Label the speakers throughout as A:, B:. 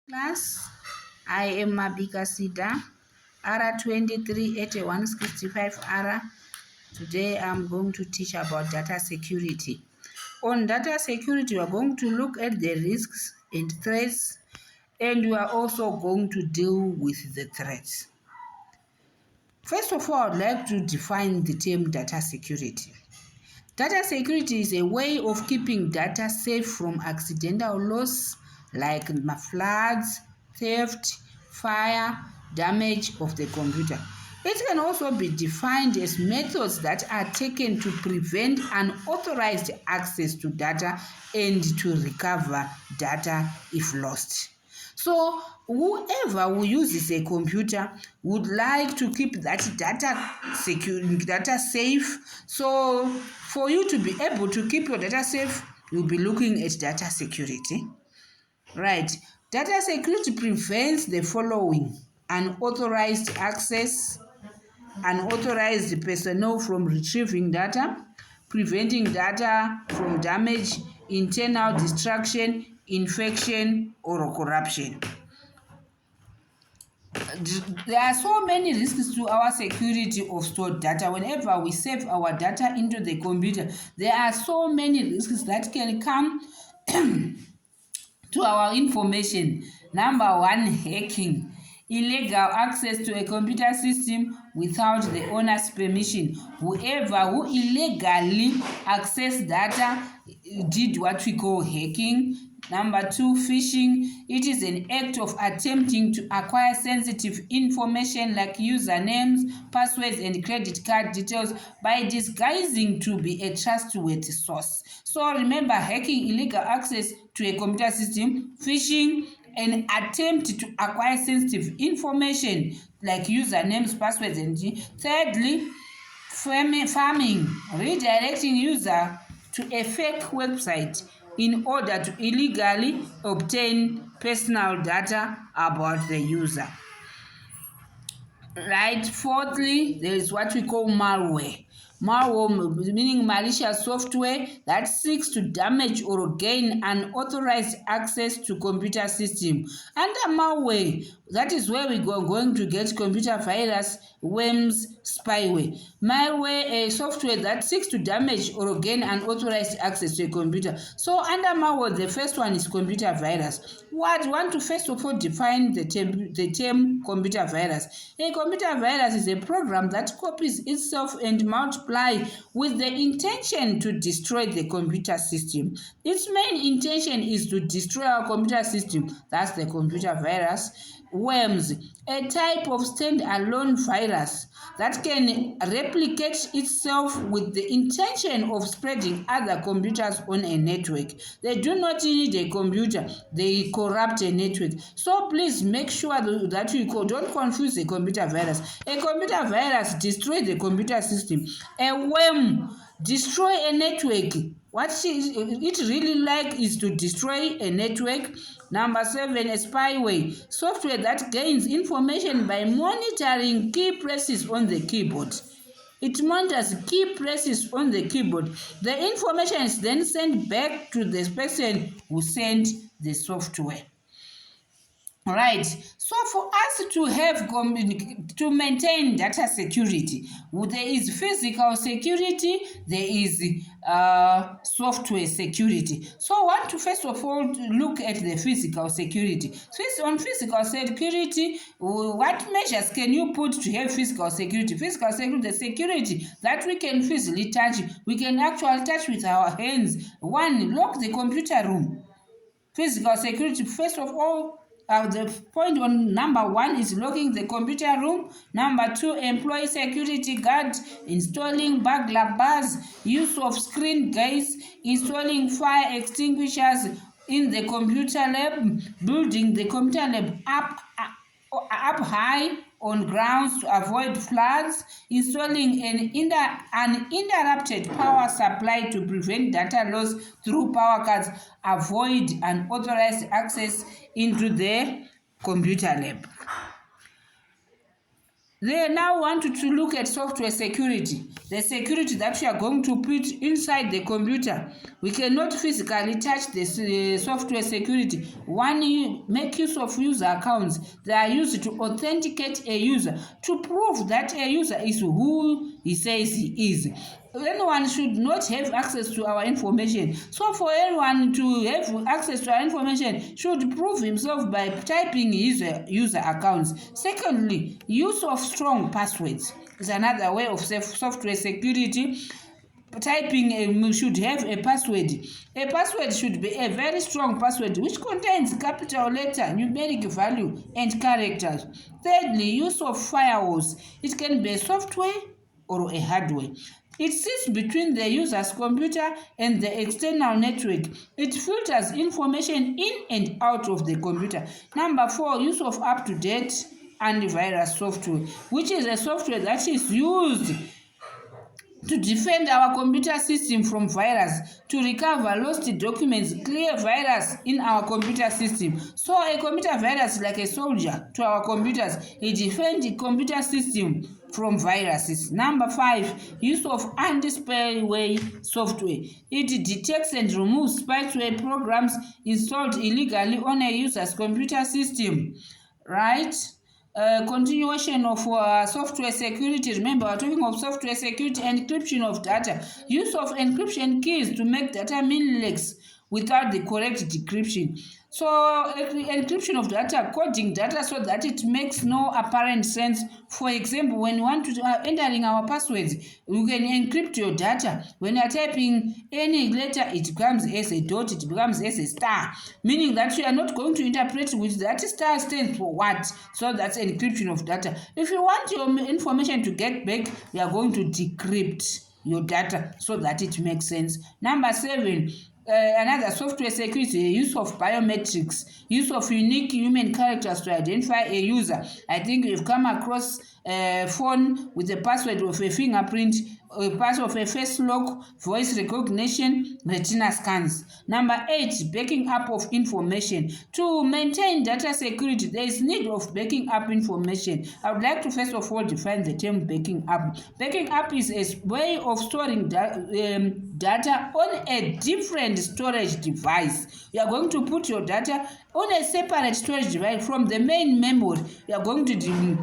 A: Class, I am Mabika Sida, R238165R. Today I'm going to teach about data security. On data security, we are going to look at the risks and threats, and we are also going to deal with the threats. First of all, I'd like to define the term data security. Data security is a way of keeping data safe from accidental loss like floods, theft, fire, damage of the computer. It can also be defined as methods that are taken to prevent unauthorized access to data and to recover data if lost. So whoever who uses a computer would like to keep that data secure, data safe. So for you to be able to keep your data safe, you'll be looking at data security. Right. Data security prevents the following: unauthorized access, unauthorized personnel from retrieving data, preventing data from damage, internal destruction, infection, or corruption. There are so many risks to our security of stored data. Whenever we save our data into the computer, there are so many risks that can come to our information. Number one, hacking. Illegal access to a computer system without the owner's permission. Whoever who illegally access data did what we call hacking. Number two, phishing. It is an act of attempting to acquire sensitive information like usernames, passwords, and credit card details by disguising to be a trustworthy source. So remember, hacking, illegal access to a computer system, phishing, an attempt to acquire sensitive information like usernames, passwords, and thirdly, farming, redirecting user to a fake website in order to illegally obtain personal data about the user. Right. Fourthly, there is what we call malware. Malware meaning malicious software that seeks to damage or gain unauthorized access to computer system. Under malware, that is where we are going to get computer virus, worms, spyware. Malware, a software that seeks to damage or gain unauthorized access to a computer. So under malware, the first one is computer virus. What we want to first of all define the term computer virus. A computer virus is a program that copies itself and multiplies with the intention to destroy the computer system. Its main intention is to destroy our computer system. That's the computer virus. Worms, a type of standalone virus that can replicate itself with the intention of spreading other computers on a network. They do not need a computer, they corrupt a network. So please make sure that you don't confuse a computer virus. A computer virus destroys the computer system. A worm destroy a network. What it really like is to destroy a network. Number 7, a spyware, software that gains information by monitoring key presses on the keyboard. It monitors key presses on the keyboard. The information is then sent back to the person who sent the software. Right. So for us to have to maintain data security, there is physical security, there is software security. So I want to first of all look at the physical security. First, on physical security, what measures can you put to have physical security? Physical security, the security that we can physically touch, we can actually touch with our hands. One, lock the computer room. Physical security, first of all, the point on number 1 is locking the computer room. Number 2, employee security guard, installing burglar bars, use of screen gates, installing fire extinguishers in the computer lab, building the computer lab up high on grounds to avoid floods, installing an uninterrupted power supply to prevent data loss through power cuts, avoid unauthorized access into the computer lab. They now want to look at software security, the security that we are going to put inside the computer. We cannot physically touch the software security. One, make use of user accounts. They are used to authenticate a user, to prove that a user is who he says he is. Anyone should not have access to our information. So for anyone to have access to our information should prove himself by typing his user accounts. Secondly, use of strong passwords is another way of software security. Typing should have a password. A password should be a very strong password which contains capital letter, numeric value, and characters. Thirdly, use of firewalls. It can be a software or a hardware. It sits between the user's computer and the external network. It filters information in and out of the computer. Number 4, use of up-to-date antivirus software, which is a software that is used to defend our computer system from virus, to recover lost documents, clear virus in our computer system. So a computer virus is like a soldier to our computers. It defends the computer system from viruses. Number 5, use of anti-spyware software. It detects and removes spyware programs installed illegally on a user's computer system. Right? Continuation of software security. Remember, we're talking of software security, encryption of data. Use of encryption keys to make data meaningless without the correct decryption. So encryption of data, coding data so that it makes no apparent sense. For example, when you want to entering our passwords, you can encrypt your data. When you are typing any letter, it becomes as a dot, it becomes as a star, meaning that you are not going to interpret which that star stands for what. So that's encryption of data. If you want your information to get back, you are going to decrypt your data so that it makes sense. Number 7, another software security, use of biometrics, use of unique human characters to identify a user. I think you've come across a phone with the password of a fingerprint, a part of a face lock, voice recognition, retina scans. Number 8, backing up of information. To maintain data security, there is need of backing up information. I would like to first of all define the term backing up. Backing up is a way of storing data on a different storage device. You are going to put your data on a separate storage device from the main memory. You are going to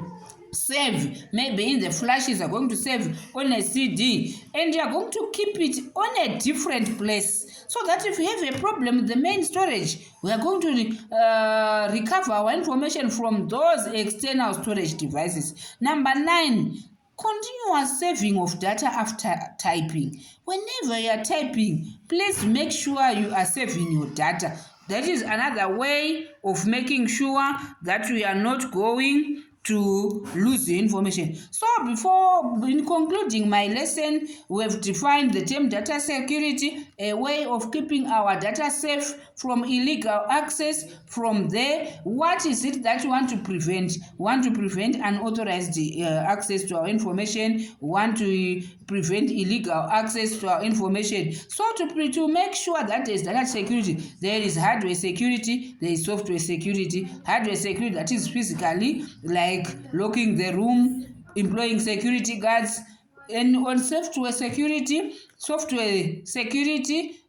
A: save, maybe in the flashes, are going to save on a CD, and you are going to keep it on a different place, so that if you have a problem with the main storage, we are going to recover our information from those external storage devices. Number 9, continuous saving of data after typing. Whenever you are typing, please make sure you are saving your data. That is another way of making sure that we are not going to lose the information. So in concluding my lesson, we have defined the term data security, a way of keeping our data safe from illegal access. From there, what is it that we want to prevent? We want to prevent unauthorized access to our information. We want to prevent illegal access to our information. So to make sure that there is data security, there is hardware security, there is software security. Hardware security, that is physically, like locking the room, employing security guards. And on software security,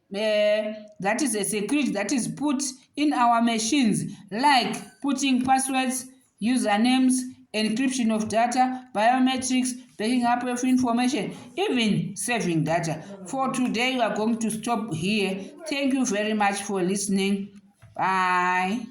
A: that is a security that is put in our machines, like putting passwords, usernames, encryption of data, biometrics, backing up of information, even saving data. For today, we are going to stop here. Thank you very much for listening. Bye.